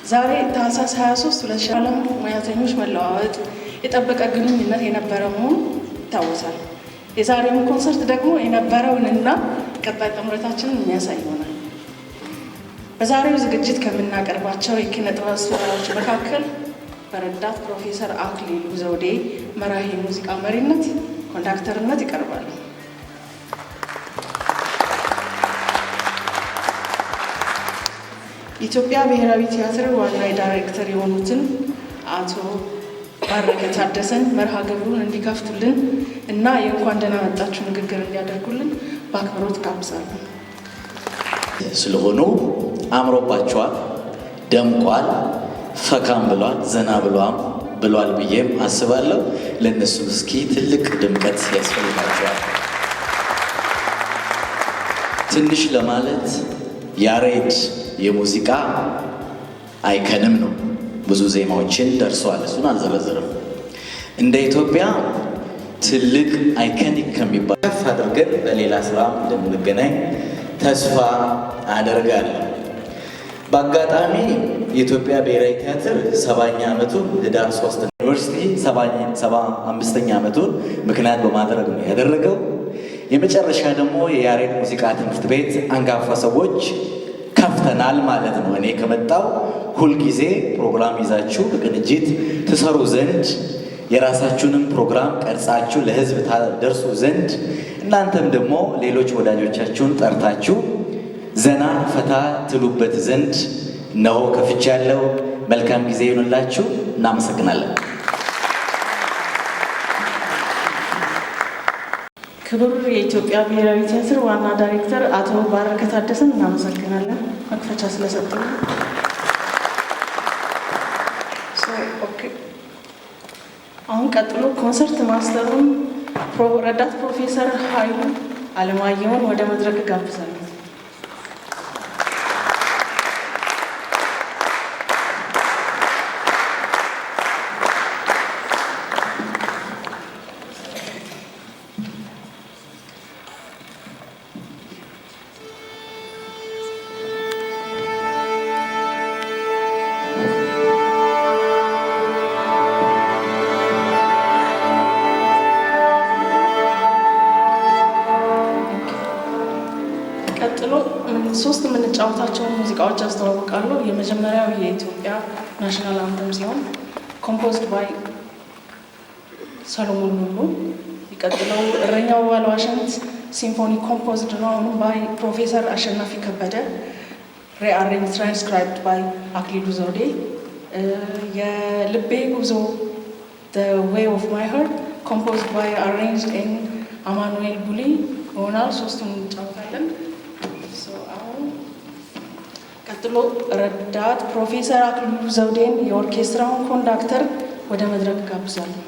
ዛሬ ታህሳስ 23 2000 ሙያተኞች መለዋወጥ የጠበቀ ግንኙነት የነበረ መሆኑ ይታወሳል። የዛሬውን ኮንሰርት ደግሞ የነበረውንና ቀጣይ ጥምረታችንን የሚያሳይ ይሆናል። በዛሬው ዝግጅት ከምናቀርባቸው የኪነ ጥበብ ስራዎች መካከል በረዳት ፕሮፌሰር አክሊሉ ዘውዴ መራሄ ሙዚቃ መሪነት ኮንዳክተርነት ይቀርባሉ። ኢትዮጵያ ብሔራዊ ቲያትር ዋና ዳይሬክተር የሆኑትን አቶ ባረከ ታደሰን መርሃ ግብሩን እንዲከፍቱልን እና የእንኳን ደህና መጣችሁ ንግግር እንዲያደርጉልን በአክብሮት ጋብዛለሁ። ስለሆኑ አምሮባቸዋል፣ ደምቋል፣ ፈካም ብሏል፣ ዘና ብሏል ብዬም አስባለሁ። ለእነሱ እስኪ ትልቅ ድምቀት ያስፈልጋቸዋል። ትንሽ ለማለት ያሬድ የሙዚቃ አይከንም ነው። ብዙ ዜማዎችን ደርሷል። እሱን አልዘረዝርም። እንደ ኢትዮጵያ ትልቅ አይከኒክ ከሚባል ከፍ አድርገን በሌላ ስራ እንደምንገናኝ ተስፋ አደርጋለሁ። በአጋጣሚ የኢትዮጵያ ብሔራዊ ቲያትር 70ኛ ዓመቱን ህዳር 3 ዩኒቨርሲቲ 75ኛ ዓመቱን ምክንያት በማድረግ ነው ያደረገው። የመጨረሻ ደግሞ የያሬድ ሙዚቃ ትምህርት ቤት አንጋፋ ሰዎች ከፍተናል ማለት ነው። እኔ ከመጣው ሁልጊዜ ፕሮግራም ይዛችሁ በቅንጅት ትሰሩ ዘንድ የራሳችሁንም ፕሮግራም ቀርጻችሁ ለህዝብ ታደርሱ ዘንድ እናንተም ደግሞ ሌሎች ወዳጆቻችሁን ጠርታችሁ ዘና ፈታ ትሉበት ዘንድ ነው ከፍቻለሁ። መልካም ጊዜ ይሁንላችሁ። እናመሰግናለን። ክቡር የኢትዮጵያ ብሔራዊ ቲያትር ዋና ዳይሬክተር አቶ ባረከ ታደሰን እናመሰግናለን መክፈቻ ስለሰጡ። አሁን ቀጥሎ ኮንሰርት ማስተሩን ረዳት ፕሮፌሰር ኃይሉ አለማየሁን ወደ መድረክ ጋብዛለሁ። ሶስት የምንጫወታቸውን ሙዚቃዎች ያስተዋውቃሉ። የመጀመሪያው የኢትዮጵያ ናሽናል አንተም ሲሆን ኮምፖዝድ ባይ ሰሎሞን ሙሉ። ይቀጥለው እረኛው ባለዋሽንት ሲምፎኒ ኮምፖዝድ ነው አሁንም ባይ ፕሮፌሰር አሸናፊ ከበደ፣ ሪአሬንጅ ትራንስክራይብድ ባይ አክሊሉ ዘውዴ። የልቤ ጉዞ the way of my heart composed by arranged in አማኑኤል ቡሊ ይሆናል። ሶስቱን እንጫወታለን። ቀጥሎ ረዳት ፕሮፌሰር አክሊሉ ዘውዴን የኦርኬስትራውን ኮንዳክተር ወደ መድረክ ጋብዛለሁ።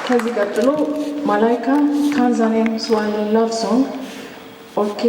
ከዚህ ቀጥሎ ማላይካ ታንዛኒያን ስዋሂሊ ላቭ ሶንግ ኦኬ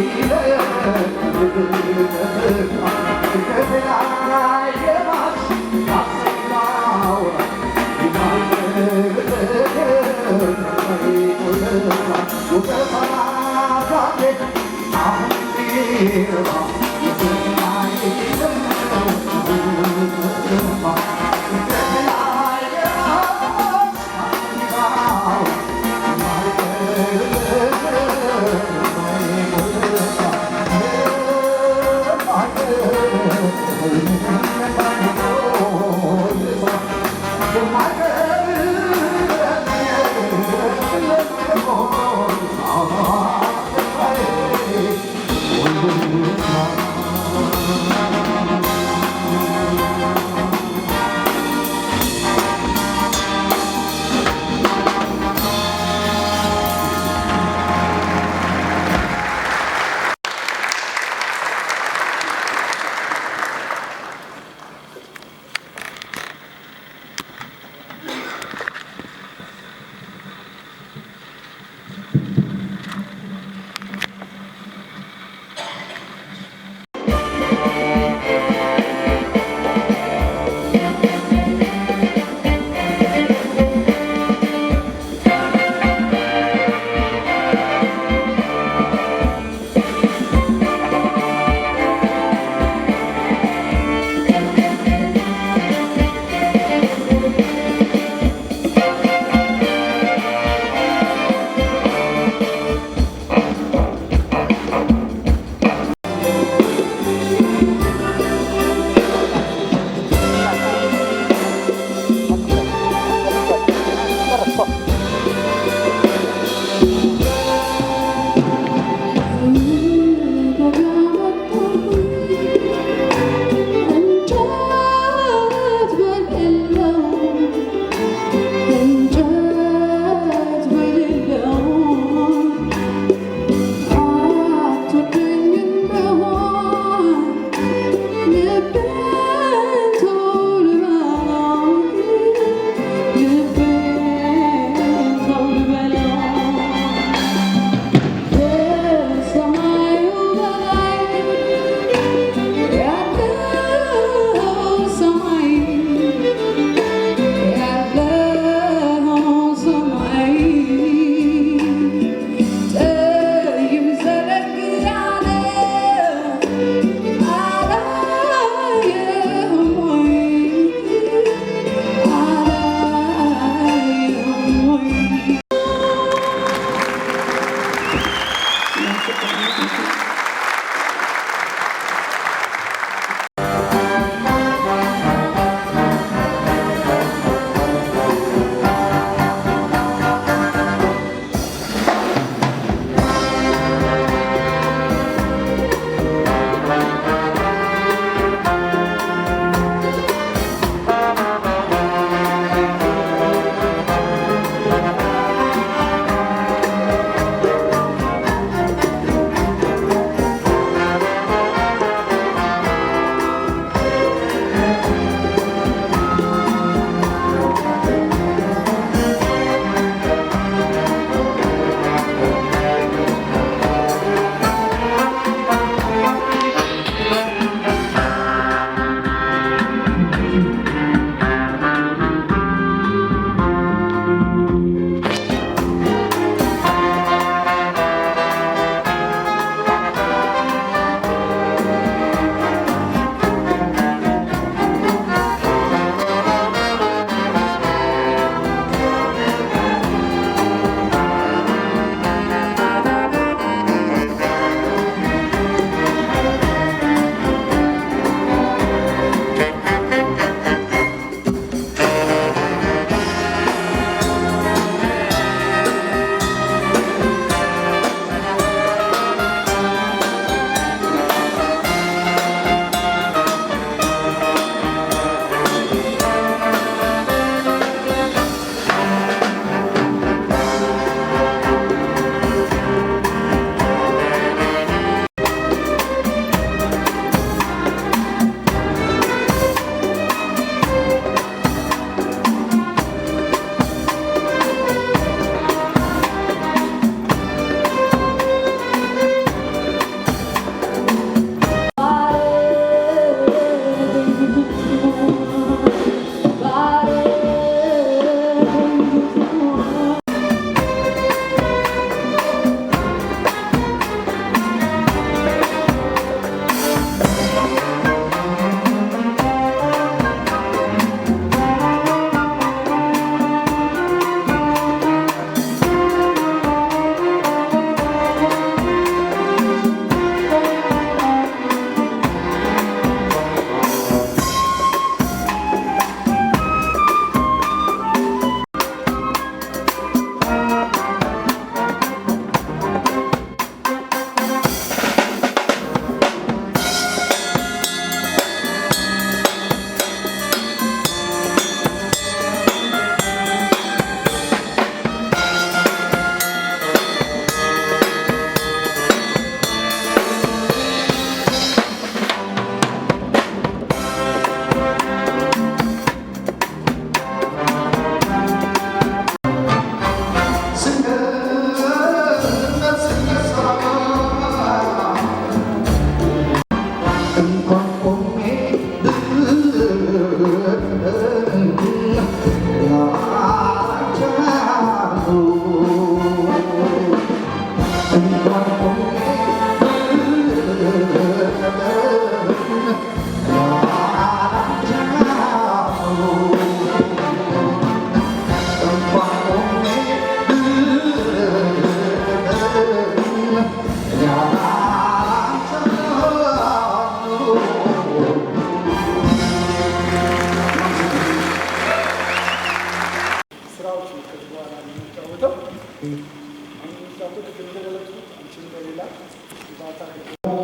Oh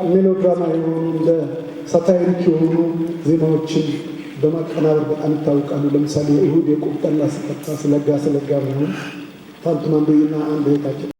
ሜሎድራማ የሆኑ እንደ ሳታይሪክ የሆኑ ዜማዎችን በማቀናበር በጣም ይታወቃሉ። ለምሳሌ እሁድ የቁምጠላ ስጠጣ ስለጋ ስለጋ መሆን ፋንቱ ማንዶዬና አንድ እህታችን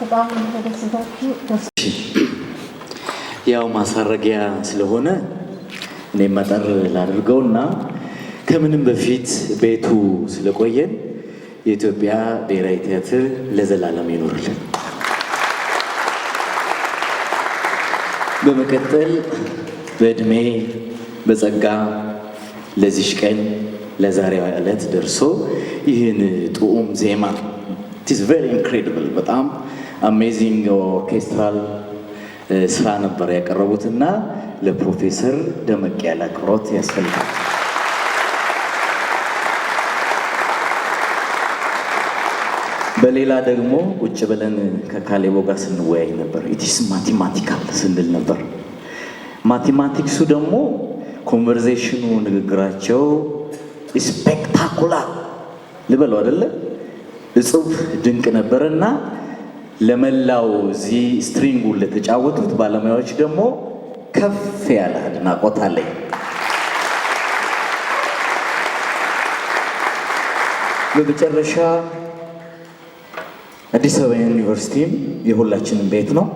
በጣም ተደስታችሁ ያው ማሳረጊያ ስለሆነ እኔ መጠር ላድርገውና ከምንም በፊት ቤቱ ስለቆየን የኢትዮጵያ ብሔራዊ ቲያትር ለዘላለም ይኖርልን። በመቀጠል በእድሜ በጸጋ ለዚሽ ቀን ለዛሬዋ ዕለት ደርሶ ይህን ጥዑም ዜማ it is very incredible በጣም አሜዚንግ ኦርኬስትራል ስራ ነበር ያቀረቡትና ለፕሮፌሰር ደመቅ ያለ አክብሮት ያስፈልጋል። በሌላ ደግሞ ቁጭ ብለን ከካሌቦ ጋር ስንወያይ ነበር። ኢትስ ማቴማቲካል ስንል ነበር። ማቴማቲክሱ ደግሞ ኮንቨርሴሽኑ ንግግራቸው ስፔክታኩላር ልበለው አይደለ እጹብ ድንቅ ነበርና ለመላው እዚህ ስትሪንጉን ለተጫወቱት ባለሙያዎች ደግሞ ከፍ ያለ አድናቆት አለኝ። በመጨረሻ አዲስ አበባ ዩኒቨርሲቲም የሁላችንም ቤት ነው፣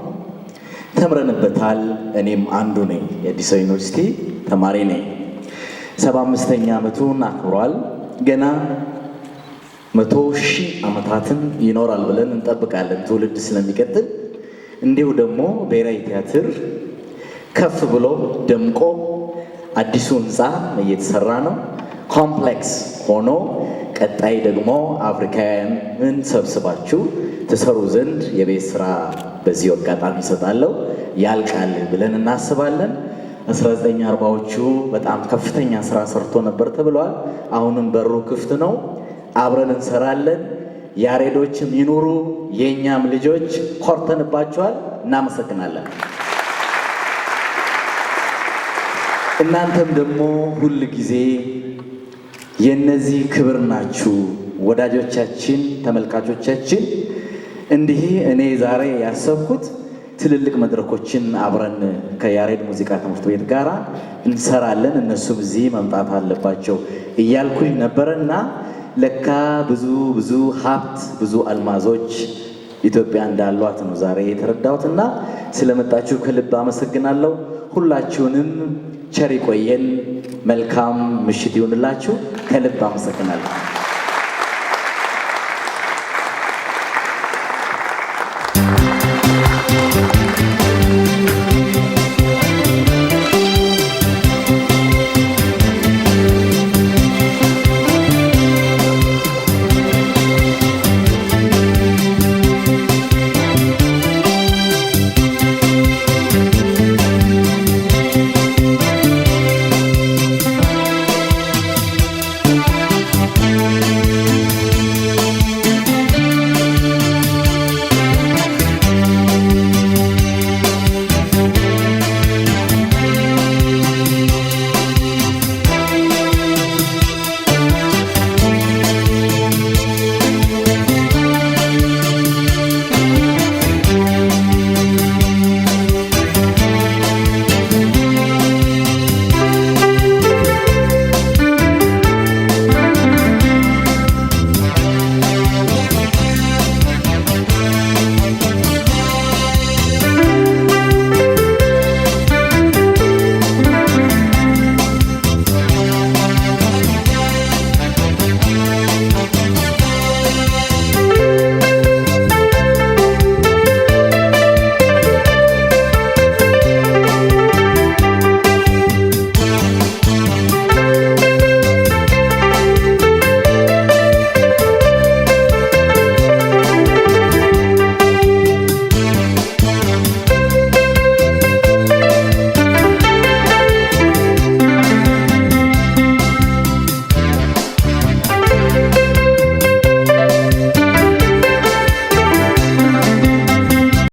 ተምረንበታል። እኔም አንዱ ነኝ፣ የአዲስ አበባ ዩኒቨርሲቲ ተማሪ ነኝ። 75ኛ ዓመቱን አክብሯል። ገና 100,000 ዓመታትን ይኖራል ብለን እንጠብቃለን፣ ትውልድ ስለሚቀጥል። እንዲሁ ደግሞ ብሔራዊ ቲያትር ከፍ ብሎ ደምቆ አዲሱ ህንፃ እየተሰራ ነው፣ ኮምፕሌክስ ሆኖ ቀጣይ ደግሞ አፍሪካውያንን ሰብስባችሁ ተሰሩ ዘንድ የቤት ስራ በዚህ አጋጣሚ ይሰጣለሁ ያልቃል ብለን እናስባለን። 1940ዎቹ በጣም ከፍተኛ ስራ ሰርቶ ነበር ተብሏል። አሁንም በሩ ክፍት ነው፣ አብረን እንሰራለን። ያሬዶችም ይኑሩ፣ የእኛም ልጆች ኮርተንባቸዋል። እናመሰግናለን። እናንተም ደግሞ ሁል ጊዜ የነዚህ ክብር ናችሁ ወዳጆቻችን፣ ተመልካቾቻችን። እንዲህ እኔ ዛሬ ያሰብኩት ትልልቅ መድረኮችን አብረን ከያሬድ ሙዚቃ ትምህርት ቤት ጋር እንሰራለን፣ እነሱም እዚህ መምጣት አለባቸው እያልኩኝ ነበረና ለካ ብዙ ሀብት ብዙ አልማዞች ኢትዮጵያ እንዳሏት ነው ዛሬ የተረዳሁትና ስለመጣችሁ ከልብ አመሰግናለሁ። ሁላችሁንም ቸር ይቆየን። መልካም ምሽት ይሁንላችሁ። ከልብ አመሰግናለሁ።